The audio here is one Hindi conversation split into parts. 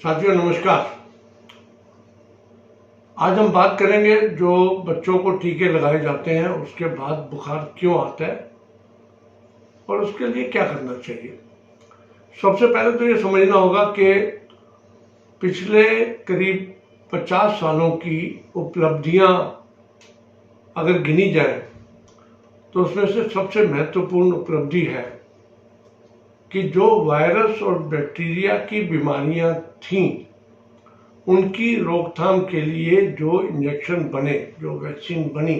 साथियों नमस्कार। आज हम बात करेंगे जो बच्चों को टीके लगाए जाते हैं उसके बाद बुखार क्यों आता है और उसके लिए क्या करना चाहिए। सबसे पहले तो ये समझना होगा कि पिछले करीब 50 सालों की उपलब्धियां अगर गिनी जाए तो उसमें से सबसे महत्वपूर्ण उपलब्धि है कि जो वायरस और बैक्टीरिया की बीमारियां थीं उनकी रोकथाम के लिए जो इंजेक्शन बने, जो वैक्सीन बनी,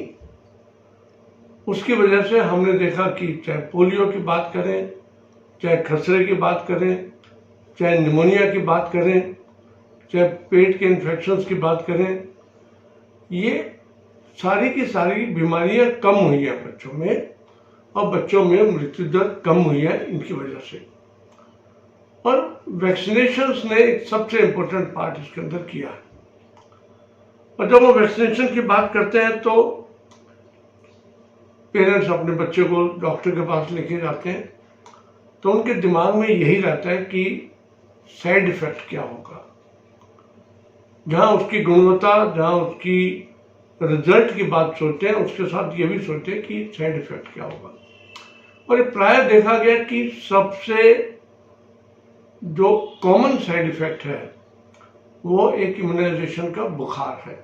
उसकी वजह से हमने देखा कि चाहे पोलियो की बात करें, चाहे खसरे की बात करें, चाहे निमोनिया की बात करें, चाहे पेट के इन्फेक्शंस की बात करें, ये सारी की सारी बीमारियां कम हुई हैं बच्चों में और बच्चों में मृत्यु दर कम हुई है इनकी वजह से। और वैक्सीनेशंस ने एक सबसे इम्पोर्टेंट पार्ट इसके अंदर किया है। और जब हम वैक्सीनेशन की बात करते हैं तो पेरेंट्स अपने बच्चे को डॉक्टर के पास लेके जाते हैं तो उनके दिमाग में यही रहता है कि साइड इफेक्ट क्या होगा, जहां उसकी गुणवत्ता, जहां उसकी रिजल्ट की बात सोचते हैं उसके साथ ये भी सोचते हैं कि साइड इफेक्ट क्या होगा। और ये प्राय देखा गया कि सबसे जो कॉमन साइड इफेक्ट है वो एक इम्यूनाइजेशन का बुखार है।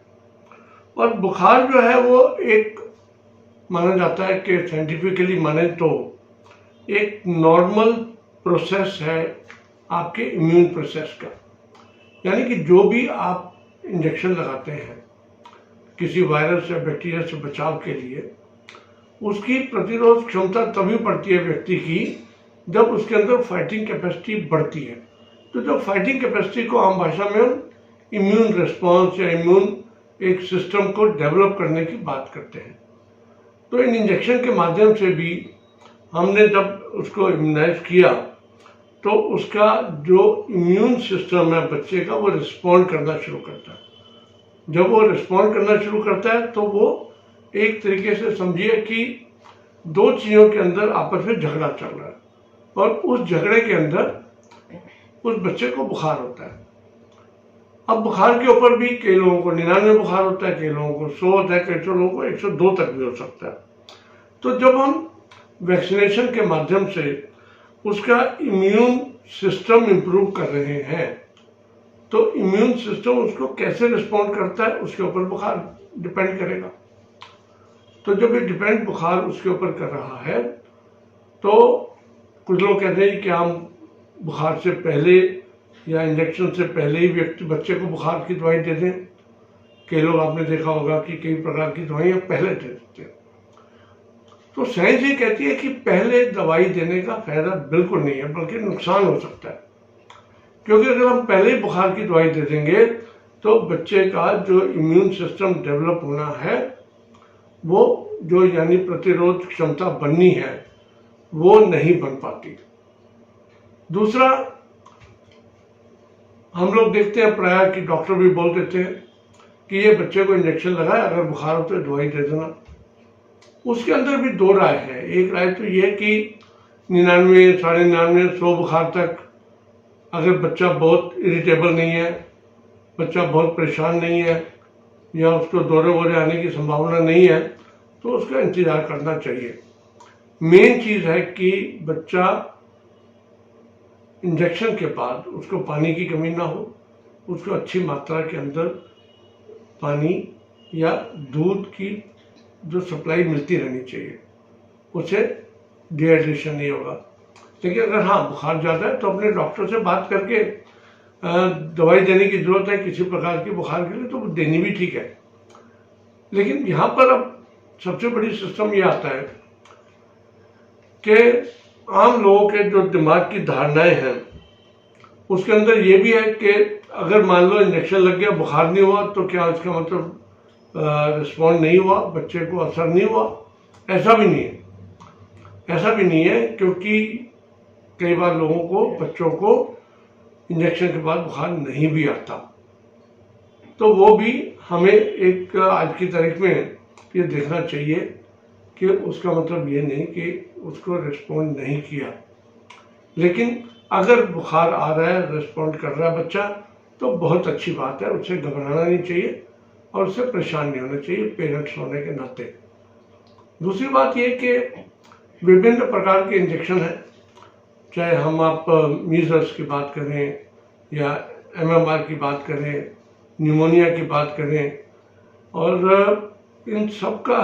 और बुखार जो है वो एक माना जाता है कि साइंटिफिकली माने तो एक नॉर्मल प्रोसेस है आपके इम्यून प्रोसेस का। यानी कि जो भी आप इंजेक्शन लगाते हैं किसी वायरस या बैक्टीरिया से बचाव के लिए, उसकी प्रतिरोध क्षमता तभी बढ़ती है व्यक्ति की जब उसके अंदर फाइटिंग कैपेसिटी बढ़ती है। तो जब फाइटिंग कैपेसिटी को आम भाषा में हम इम्यून रिस्पॉन्स या इम्यून एक सिस्टम को डेवलप करने की बात करते हैं। तो इन इंजेक्शन के माध्यम से भी हमने जब उसको इम्यूनाइज किया तो उसका जो इम्यून सिस्टम है बच्चे का वो रिस्पॉन्ड करना शुरू करता है। जब वो रिस्पॉन्ड करना शुरू करता है तो वो एक तरीके से समझिए कि दो चीज़ों के अंदर आपस में झगड़ा चल रहा है और उस झगड़े के अंदर उस बच्चे को बुखार होता है। अब बुखार के ऊपर भी कई लोगों को 99 बुखार होता है, कई लोगों को 100 होता है, कई लोगों को 102 तक भी हो सकता है। तो जब हम वैक्सीनेशन के माध्यम से उसका इम्यून सिस्टम इंप्रूव कर रहे हैं तो इम्यून सिस्टम उसको कैसे रिस्पॉन्ड करता है उसके ऊपर बुखार डिपेंड करेगा। तो जब ये डिपेंड बुखार उसके ऊपर कर रहा है तो कुछ लोग कहते हैं कि हम बुखार से पहले या इंजेक्शन से पहले ही बच्चे को बुखार की दवाई दे दें। कई लोग आपने देखा होगा कि कई प्रकार की दवाइयाँ पहले दे देते हैं। तो साइंस ये कहती है कि पहले दवाई देने का फायदा बिल्कुल नहीं है, बल्कि नुकसान हो सकता है। क्योंकि अगर हम पहले ही बुखार की दवाई दे देंगे तो बच्चे का जो इम्यून सिस्टम डेवलप होना है वो जो यानी प्रतिरोध क्षमता बननी है वो नहीं बन पाती। दूसरा, हम लोग देखते हैं प्राय कि डॉक्टर भी बोल देते हैं कि ये बच्चे को इंजेक्शन लगाए, अगर बुखार हो तो दवाई दे देना। उसके अंदर भी दो राय है। एक राय तो ये कि 99, 99.5, 100 बुखार तक अगर बच्चा बहुत इरिटेबल नहीं है, बच्चा बहुत परेशान नहीं है या उसको दौरे वोरे आने की संभावना नहीं है तो उसका इंतजार करना चाहिए। मेन चीज़ है कि बच्चा इंजेक्शन के बाद उसको पानी की कमी ना हो, उसको अच्छी मात्रा के अंदर पानी या दूध की जो सप्लाई मिलती रहनी चाहिए, उसे डिहाइड्रेशन नहीं होगा। लेकिन अगर हाँ बुखार ज़्यादा है तो अपने डॉक्टर से बात करके दवाई देने की ज़रूरत है किसी प्रकार की बुखार के लिए, तो देनी भी ठीक है। लेकिन यहाँ पर अब सबसे बड़ी सिस्टम ये आता है कि आम लोगों के जो दिमाग की धारणाएं हैं उसके अंदर ये भी है कि अगर मान लो इंजेक्शन लग गया, बुखार नहीं हुआ तो क्या इसका मतलब रिस्पॉन्ड नहीं हुआ, बच्चे को असर नहीं हुआ। ऐसा भी नहीं है, ऐसा भी नहीं है, क्योंकि कई बार लोगों को, बच्चों को इंजेक्शन के बाद बुखार नहीं भी आता। तो वो भी हमें एक आज की तारीख में ये देखना चाहिए कि उसका मतलब ये नहीं कि उसको रिस्पॉन्ड नहीं किया। लेकिन अगर बुखार आ रहा है, रिस्पॉन्ड कर रहा है बच्चा, तो बहुत अच्छी बात है, उससे घबराना नहीं चाहिए और उससे परेशान नहीं होना चाहिए पेरेंट्स होने के नाते। दूसरी बात ये कि विभिन्न प्रकार के इंजेक्शन हैं, चाहे हम आप मीजल्स की बात करें या MMR की बात करें, निमोनिया की बात करें, और इन सब का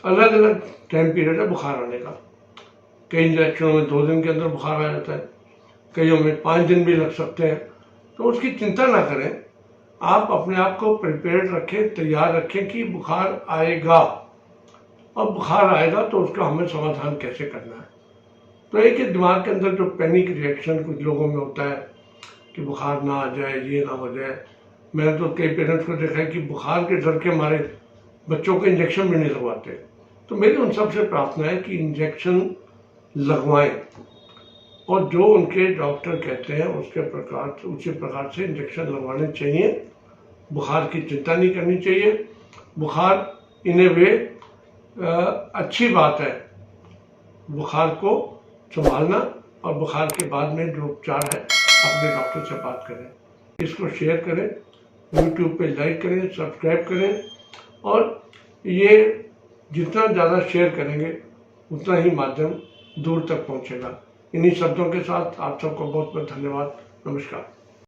अलग अलग टाइम पीरियड है बुखार आने का। कई इंजेक्शनों में 2 दिन के अंदर बुखार आ जाता है, कईयों में 5 दिन भी लग सकते हैं। तो उसकी चिंता ना करें, आप अपने आप को प्रिपेयर्ड रखें, तैयार रखें कि बुखार आएगा, और बुखार आएगा तो उसका हमें समाधान कैसे करना है। तो एक दिमाग के अंदर जो पैनिक रिएक्शन कुछ लोगों में होता है कि बुखार ना आ जाए, ये ना हो जाए। मैंने तो कई पेरेंट्स को देखा है कि बुखार के डर के मारे बच्चों को इंजेक्शन भी नहीं लगवाते। तो मेरी उन सबसे प्रार्थना है कि इंजेक्शन लगवाएं, और जो उनके डॉक्टर कहते हैं उसी प्रकार से इंजेक्शन लगवाने चाहिए। बुखार की चिंता नहीं करनी चाहिए। बुखार इन ए वे अच्छी बात है, बुखार को संभालना, और बुखार के बाद में जो उपचार है अपने डॉक्टर से बात करें। इसको शेयर करें, YouTube पे लाइक करें, सब्सक्राइब करें, और ये जितना ज़्यादा शेयर करेंगे उतना ही माध्यम दूर तक पहुंचेगा। इन्हीं शब्दों के साथ आप सबको बहुत बहुत धन्यवाद। नमस्कार।